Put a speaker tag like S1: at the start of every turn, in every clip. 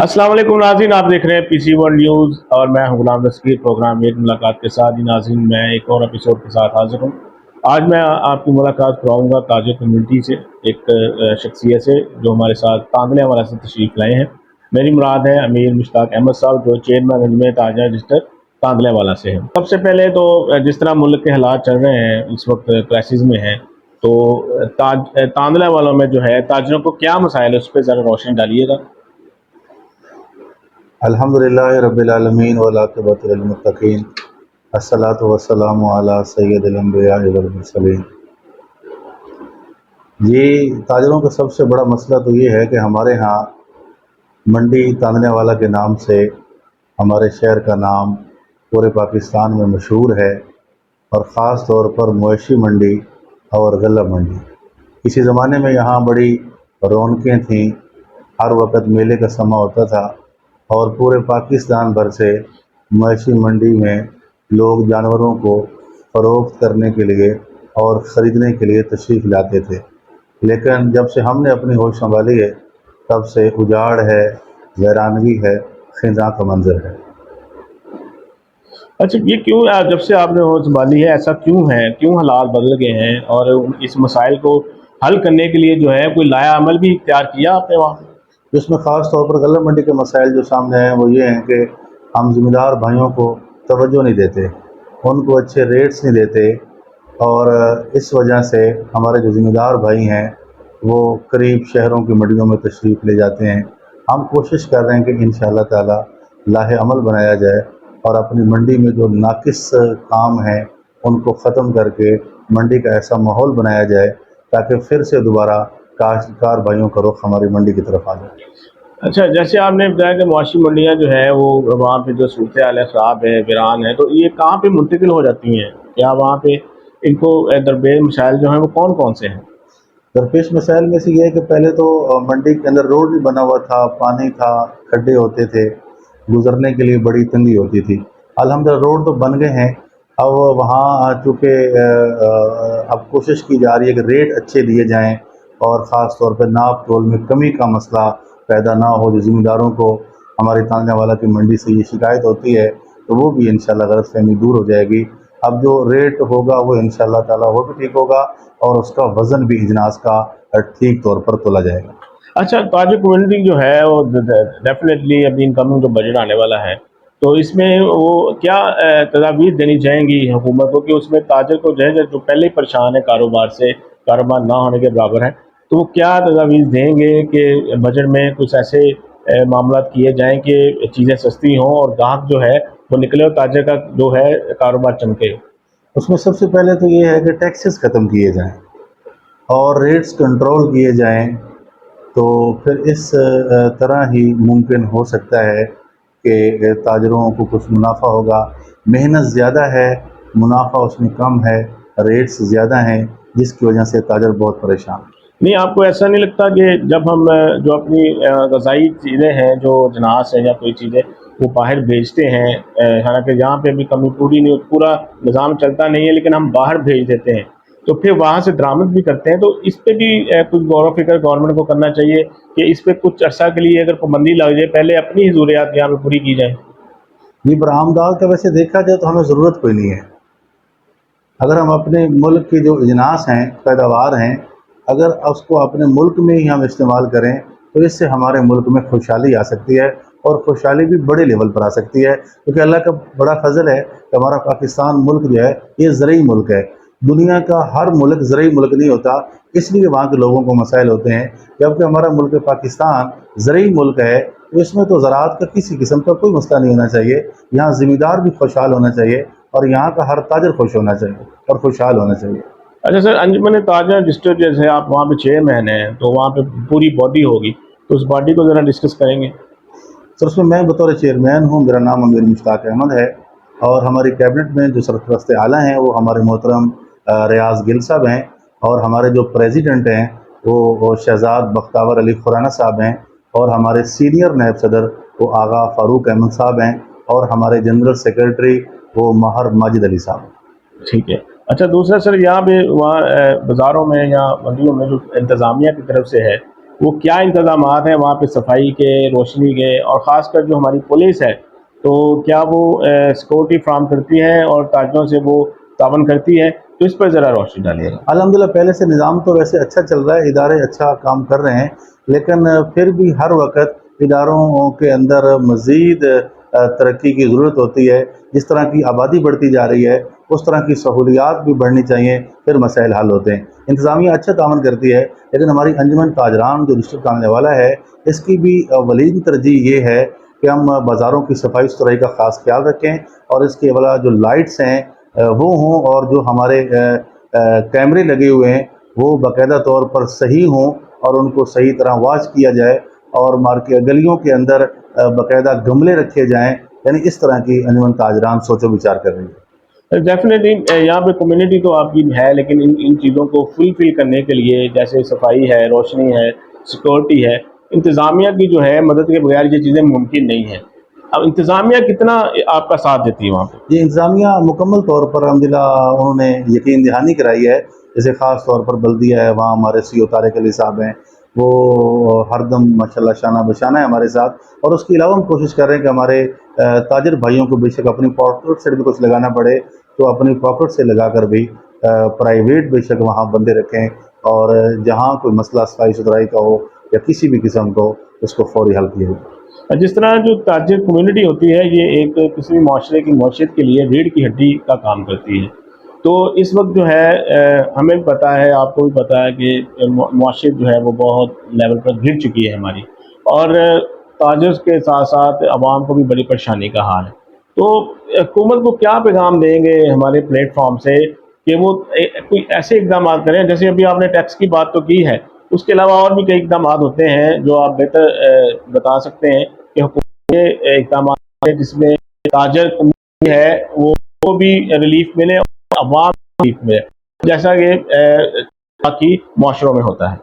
S1: अस्सलाम वालेकुम नाज़रीन, आप देख रहे हैं पीसी वर्ल्ड न्यूज़ और मैं हूं गुलाम दस्तगीर। प्रोग्राम एक मुलाकात के साथ ही नाज़रीन मैं एक और एपिसोड के साथ हाजिर हूं। आज मैं आपकी मुलाकात कराऊंगा ताजिर कम्युनिटी से, एक शख्सियत से जो हमारे साथ तांदले वाला से तशरीफ़ लाए हैं। मेरी मुराद है अमीर मुश्ताक अहमद साहब, जो चेयरमैन मजमे ताजा रजिस्टर तांदले वाला से है। सबसे पहले तो जिस तरह मुल्क के हालात चल रहे हैं इस वक्त क्राइसिस में है, तो तांदले वालों में जो है ताजरों को क्या मसाइल है उस पर ज़रा रोशनी डालिएगा।
S2: अल्हम्दुलिल्लाहि रब्बिल आलमीन वल आक़िबतु लिल मुत्तक़ीन अस्सलातु वस्सलामु अला सय्यिदिल अंबिया'i वल मुरसलीन। ये ताजरों का सबसे बड़ा मसला तो ये है कि हमारे यहाँ मंडी तांदने वाला के नाम से हमारे शहर का नाम पूरे पाकिस्तान में मशहूर है, और ख़ास तौर पर मवेशी मंडी और गल्ला मंडी। किसी ज़माने में यहाँ बड़ी रौनकें थीं, हर वक्त मेले का समा होता था और पूरे पाकिस्तान भर से मवेशी मंडी में लोग जानवरों को फ़रोख्त करने के लिए और ख़रीदने के लिए तशरीफ़ लाते थे। लेकिन जब से हमने अपनी होश संभाली है तब से उजाड़ है, वैरानगी है, ख़िज़ां का मंज़र है।
S1: अच्छा, ये क्यों जब से आपने होश संभाली है ऐसा क्यों है, क्यों हालात बदल गए हैं? और इस मसाइल को हल करने के लिए जो है कोई लाया अमल भी इख्तियार किया आपने वहाँ पे?
S2: इसमें ख़ास तौर पर गल्ला मंडी के मसाइल जो सामने हैं वो ये हैं कि हम ज़िम्मेदार भाइयों को तवज्जो नहीं देते, उनको अच्छे रेट्स नहीं देते, और इस वजह से हमारे जो ज़िम्मेदार भाई हैं वो करीब शहरों की मंडियों में तशरीफ़ ले जाते हैं। हम कोशिश कर रहे हैं कि इंशाअल्लाह ताला लाहे अमल बनाया जाए और अपनी मंडी में जो नाकिस काम हैं उनको ख़त्म करके मंडी का ऐसा माहौल बनाया जाए ताकि फिर से दोबारा काश्तकार भाइयों का रुख हमारी मंडी की तरफ आ जाए।
S1: अच्छा, जैसे आपने बताया कि मुआशी मंडियाँ जो है वो वहाँ पे जो सूरत हाल है ख़राब है, वीरान है, तो ये कहाँ पे मुंतकिल हो जाती हैं? क्या वहाँ पे इनको दरपेश मसाइल जो हैं वो कौन कौन से हैं?
S2: दरपेश मसाइल में से ये है कि पहले तो मंडी के अंदर रोड नहीं बना हुआ था, पानी था, खड्डे होते थे, गुज़रने के लिए बड़ी तंगी होती थी। अल्हम्दुलिल्लाह रोड तो बन गए हैं। अब वहाँ चूँकि अब कोशिश की जा रही है कि रेट अच्छे दिए जाएँ और ख़ास तौर पे नाप तोल में कमी का मसला पैदा ना हो। जो ज़िम्मेदारों को हमारी तांदने वाला की मंडी से ये शिकायत होती है तो वो भी इंशाअल्लाह गलतफ़हमी दूर हो जाएगी। अब जो रेट होगा वो इंशाअल्लाह ताला वो भी ठीक होगा और उसका वज़न भी इजनास का ठीक तौर पर तोला जाएगा।
S1: अच्छा, ताजिर कम्युनिटी जो है वो डेफिनेटली अभी इनकमिंग जो बजट आने वाला है, तो इसमें वो क्या तदाबीर देनी चाहेंगी हुकूमत को कि उसमें ताजिर को जो है जो पहले ही परेशान है कारोबार से, कारोबार ना होने के बराबर है, तो वो क्या तदाबीर देंगे कि बजट में कुछ ऐसे मामलात किए जाएँ कि चीज़ें सस्ती हों और गाहक जो है वो निकले और ताजिर का जो है कारोबार चमके?
S2: उसमें सबसे पहले तो ये है कि टैक्सेस ख़त्म किए जाएँ और रेट्स कंट्रोल किए जाएँ, तो फिर इस तरह ही मुमकिन हो सकता है कि ताजरों को कुछ मुनाफा होगा। मेहनत ज़्यादा है, मुनाफा उसमें कम है, रेट्स ज़्यादा हैं, जिसकी वजह से ताजर बहुत परेशान हैं।
S1: नहीं, आपको ऐसा नहीं लगता कि जब हम जो अपनी ग़ज़ाई चीज़ें हैं, जो अजनास हैं या कोई चीज़ें वो बाहर भेजते हैं, हालाँकि यहाँ पे भी कमी पूरी नहीं होती, पूरा निज़ाम चलता नहीं है, लेकिन हम बाहर भेज देते हैं, तो फिर वहाँ से दरामद भी करते हैं, तो इस पे भी कुछ गौर व फ़िक्र गवर्नमेंट को करना चाहिए कि इस पे कुछ अर्सा के लिए अगर पाबंदी लग जाए, पहले अपनी ही ज़रूरियात यहाँ पे पूरी की जाए।
S2: ये बरामदात का वैसे देखा जाए तो हमें ज़रूरत कोई नहीं है। अगर हम अपने मुल्क की जो अजनास हैं, पैदावार हैं, अगर उसको अपने मुल्क में ही हम इस्तेमाल करें तो इससे हमारे मुल्क में खुशहाली आ सकती है, और खुशहाली भी बड़े लेवल पर आ सकती है, क्योंकि अल्लाह का बड़ा फजल है कि हमारा पाकिस्तान मुल्क जो है ये ज़रई मुल्क है। दुनिया का हर मुल्क ज़रई मुल्क नहीं होता, इसलिए वहाँ के लोगों को मसाइल होते हैं। जबकि हमारा मुल्क पाकिस्तान ज़रई मुल्क है, तो इसमें तो ज़राअत का किसी किस्म का कोई मसला नहीं होना चाहिए। यहाँ ज़मींदार भी खुशहाल होना चाहिए और यहाँ का हर ताजर खुश होना चाहिए और खुशहाल होना चाहिए।
S1: अच्छा सर, अंजुमन ताजा रजिस्टर जैसे आप वहाँ पे चेयरमैन हैं, तो वहाँ पे पूरी बॉडी होगी, तो उस बॉडी को ज़रा डिस्कस करेंगे।
S2: सर उसमें मैं बतौर चेयरमैन हूँ, मेरा नाम अमीर मुश्ताक अहमद है, और हमारी कैबिनेट में जो सरपरस्त आला हैं वो हमारे मोहतरम रियाज़ गिल साहब हैं, और हमारे जो प्रेसिडेंट हैं वो शहजाद बख्तावर अली खुराना साहब हैं, और हमारे सीनियर नायब सदर वो आगा फ़ारूक अहमद साहब हैं, और हमारे जनरल सेक्रेटरी वो महर माजिद अली साहब हैं।
S1: ठीक है। अच्छा, दूसरा सर यहाँ पे वहाँ बाज़ारों में या मंडियों में जो इंतज़ामिया की तरफ से है, वो क्या इंतजामात हैं वहाँ पे सफाई के, रोशनी के, और ख़ास कर जो हमारी पुलिस है तो क्या वो सिक्योरिटी फ्राहम करती है और ताजरों से वो तावन करती है? तो इस पर ज़रा रोशनी डालिएगा।
S2: अल्हम्दुलिल्लाह पहले से निज़ाम तो वैसे अच्छा चल रहा है, इदारे अच्छा काम कर रहे हैं, लेकिन फिर भी हर वक्त इदारों के अंदर मज़ीद तरक्की की ज़रूरत होती है। जिस तरह की आबादी बढ़ती जा रही है उस तरह की सहूलियात भी बढ़नी चाहिए, फिर मसाइल हल होते हैं। इंतज़ामिया अच्छा तावन करती है, लेकिन हमारी अंजुमन ताजरान जो डिस्ट्रिक्ट आने वाला है, इसकी भी अवलीन तरजीह ये है कि हम बाज़ारों की सफाई सुथराई का ख़ास ख्याल रखें, और इसके अलावा जो लाइट्स हैं वो हों, और जो हमारे कैमरे लगे हुए हैं वो बाकायदा तौर पर सही हों और उनको सही तरह वॉच किया जाए, और मार्केट गलियों के अंदर बाकायदा गमले रखे जाएं। यानी इस तरह की अंजुमन ताजरान सोचो विचार कर रही है।
S1: डेफिनेटली यहाँ पे कम्युनिटी तो आपकी है, लेकिन इन चीज़ों को फुलफिल करने के लिए जैसे सफाई है, रोशनी है, सिक्योरिटी है, इंतज़ामिया की जो है मदद के बगैर ये चीज़ें मुमकिन नहीं है। अब इंतज़ामिया कितना आपका साथ देती है वहाँ पे?
S2: ये इंतज़ामिया मुकम्मल तौर पर अल्हम्दुलिल्लाह उन्होंने यकीन दहानी कराई है। जैसे ख़ास तौर पर बल्दिया है, वहाँ हमारे CO तारिक अली साहब हैं, वो हरदम माशाल्लाह शाना बशाना है हमारे साथ। और उसके अलावा हम कोशिश कर रहे हैं कि हमारे ताजिर भाइयों को बेशक अपनी पॉकेट से भी कुछ लगाना पड़े तो अपनी पॉकेट से लगा कर भी प्राइवेट बेशक वहाँ बंदे रखें, और जहाँ कोई मसला सफाई सुथराई का हो या किसी भी किस्म का हो उसको फौरी हल किया जाए।
S1: जिस तरह जो ताजिर कम्युनिटी होती है ये एक किसी भी माशरे की मौशियत के लिए रीढ़ की हड्डी का काम करती है। तो इस वक्त जो है हमें भी पता है, आपको भी पता है कि मौशियत जो है वो बहुत लेवल पर गिर चुकी है हमारी, और ताजिर के साथ साथ आवाम को भी बड़ी परेशानी का हाल है। तो हुकूमत को क्या पैगाम देंगे हमारे प्लेटफॉर्म से कि वो कोई ऐसे इकदाम करें, जैसे अभी आपने टैक्स की बात तो की है, उसके अलावा और भी कई इकदाम होते हैं जो आप बेहतर बता सकते हैं कि हुकूमत के इकदाम हैं जिसमें ताजर कम्युनिटी है वो भी रिलीफ मिले और अवाम को रिलीफ मिले, जैसा कि बाकी माशरों में होता है।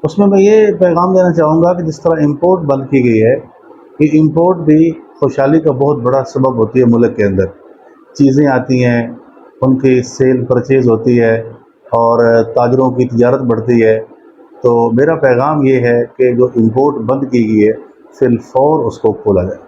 S2: उसमें मैं ये पैगाम देना चाहूँगा कि जिस तरह इंपोर्ट बंद की गई है, कि इंपोर्ट भी खुशहाली का बहुत बड़ा सबब होती है। मुल्क के अंदर चीज़ें आती हैं, उनकी सेल परचेज़ होती है और ताजरों की तिजारत बढ़ती है। तो मेरा पैगाम ये है कि जो इंपोर्ट बंद की गई है फिलफौर उसको खोला जाए।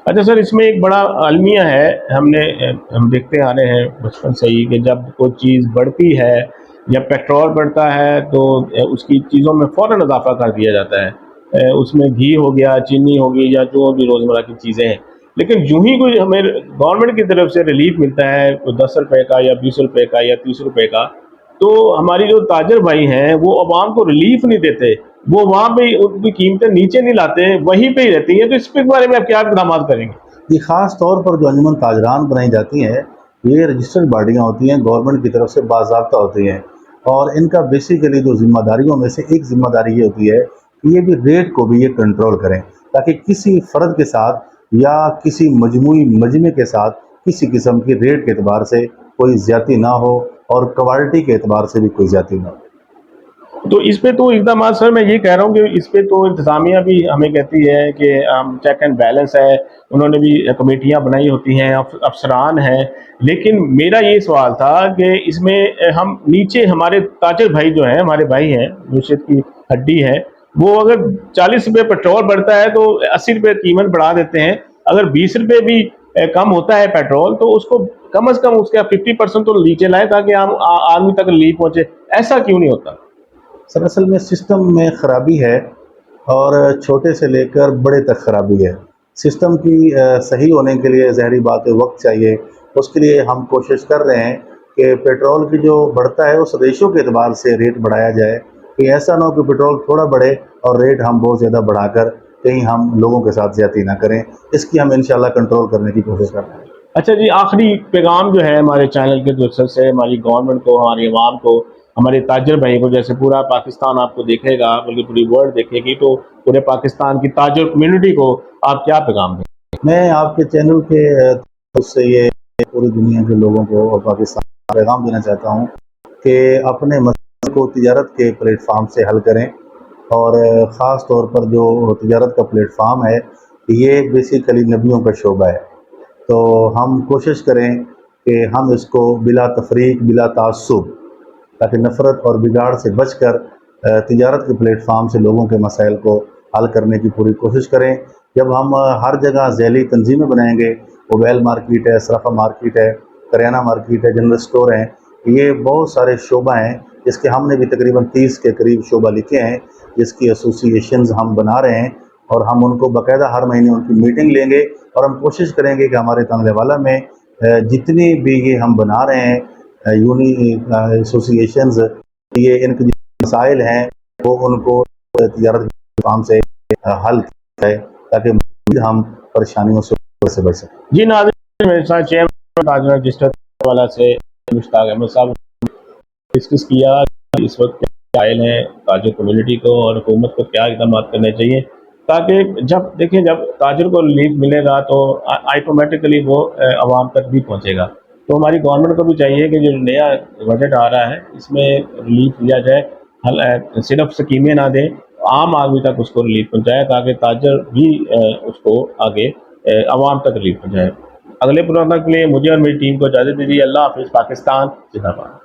S1: अच्छा सर, इसमें एक बड़ा अलमिया है, हम देखते आ रहे हैं बचपन से ही कि जब कोई चीज़ बढ़ती है, जब पेट्रोल बढ़ता है तो उसकी चीज़ों में फ़ौरन इजाफा कर दिया जाता है। उसमें घी हो गया, चीनी हो गई, या जो भी रोज़मर्रा की चीज़ें हैं। लेकिन यूं ही कोई हमें गवर्नमेंट की तरफ से रिलीफ मिलता है, कोई 10 रुपए का या 20 रुपए का या 30 रुपए का, तो हमारी जो ताजर भाई हैं वो अवाम को रिलीफ नहीं देते, वो वहाँ पे उनकी कीमतें नीचे नहीं लाते, वहीं पे ही रहती हैं। तो इस पे बारे में आप क्या इक़दाम करेंगे?
S2: ये ख़ास तौर पर जो अंजुमन ताजरान बनाई जाती हैं, ये रजिस्टर्ड बॉडियाँ होती हैं, गवर्नमेंट की तरफ से बाज़ाब्ता होती हैं, और इनका बेसिकली जो ज़िम्मेदारियों में से एक ज़िम्मेदारी ये होती है कि ये भी रेट को भी ये कंट्रोल करें, ताकि किसी फ़र्द के साथ या किसी मजमूई मजमे के साथ किसी किस्म की रेट के एतबार से कोई ज़्यादती ना हो, और क्वालिटी के एतबार से भी कोई ज़्यादती ना हो।
S1: तो इस पे तो इक़दाम सर मैं ये कह रहा हूँ कि इस पे तो इंतज़ामिया भी हमें कहती है कि चेक एंड बैलेंस है, उन्होंने भी कमेटियाँ बनाई होती हैं, अफसरान हैं। लेकिन मेरा ये सवाल था कि इसमें हम नीचे हमारे ताजिर भाई जो हैं, हमारे भाई हैं, मुर्शिद की हड्डी है, वो अगर 40 रुपये पेट्रोल बढ़ता है तो 80 रुपये कीमत बढ़ा देते हैं। अगर 20 रुपये भी कम होता है पेट्रोल तो उसको कम अज़ कम उसका 50% तो नीचे लाए ताकि आम आदमी तक रिलीफ पहुँचे। ऐसा क्यों नहीं होता?
S2: सर असल में सिस्टम में ख़राबी है, और छोटे से लेकर बड़े तक ख़राबी है। सिस्टम की सही होने के लिए ज़ाहिरी बात है वक्त चाहिए। उसके लिए हम कोशिश कर रहे हैं कि पेट्रोल की जो बढ़ता है उस रेशो के एतबार से रेट बढ़ाया जाए, कि ऐसा ना हो कि पेट्रोल थोड़ा बढ़े और रेट हम बहुत ज़्यादा बढ़ाकर कहीं हम लोगों के साथ ज़्यादती ना करें। इसकी हम इंशाल्लाह कंट्रोल करने की कोशिश कर रहे हैं।
S1: अच्छा जी, आखिरी पैगाम जो है हमारे चैनल के दुरुस्त से हमारी गवर्नमेंट को, हमारी आवाम को, हमारे ताजिर भाई को, जैसे पूरा पाकिस्तान आपको देखेगा, बल्कि पूरी वर्ल्ड देखेगी, तो पूरे पाकिस्तान की ताजिर कम्युनिटी को आप क्या पैगाम दें?
S2: मैं आपके चैनल के उससे ये पूरी दुनिया के लोगों को और पाकिस्तान को पैगाम देना चाहता हूँ कि अपने मसले को तिजारत के प्लेटफार्म से हल करें, और ख़ास तौर पर जो तिजारत का प्लेटफार्म है ये बेसिकली नबियों का शोबा है। तो हम कोशिश करें कि हम इसको बिला तफरीक बिला तासुब, ताकि नफ़रत और बिगाड़ से बचकर تجارت کے پلیٹ فارم سے لوگوں کے مسائل کو حل کرنے کی پوری کوشش کریں. جب ہم ہر جگہ ذیلی تنظیمیں بنائیں گے، موبائل مارکیٹ ہے، صرافہ مارکیٹ ہے، کریانہ مارکیٹ ہے، جنرل اسٹور ہیں، یہ بہت سارے شعبہ ہیں جس کے ہم نے بھی تقریباً 30 کے قریب شعبہ لکھے ہیں، جس کی ایسوسیشنز ہم بنا رہے ہیں، اور ہم ان کو باقاعدہ ہر مہینے ان کی میٹنگ لیں گے، اور ہم کوشش کریں گے کہ ہمارے تانلے والا میں جتنی بھی یہ ہم بنا رہے ہیں ایسوسیشنز، یہ ان کے جو مسائل ہیں وہ ان کو تجارت کے کام سے حل کیا جائے تاکہ مزید ہم پریشانیوں سے بچ سکیں.
S1: جی ناظرین، میرے ساتھ چیئرمین تاجر رجسٹر والا سے مشتاق احمد صاحب ڈسکس کیا کہ اس وقت کیا قائل ہیں تاجر کمیونٹی کو اور حکومت کو کیا اقدامات کرنے چاہیے تاکہ جب تاجر کو ریلیف ملے گا تو آٹومیٹکلی وہ عوام تک بھی پہنچے گا. تو ہماری گورنمنٹ کو بھی چاہیے کہ جو نیا بجٹ آ رہا ہے اس میں ریلیف دیا جائے، صرف سکیمیں نہ دیں، عام آدمی تک اس کو ریلیف پہنچائے تاکہ تاجر بھی اس کو آگے عوام تک ریلیف پہنچائے. اگلے پروگرام کے لیے مجھے اور میری ٹیم کو اجازت دیجیے. اللہ حافظ. پاکستان زندہ باد.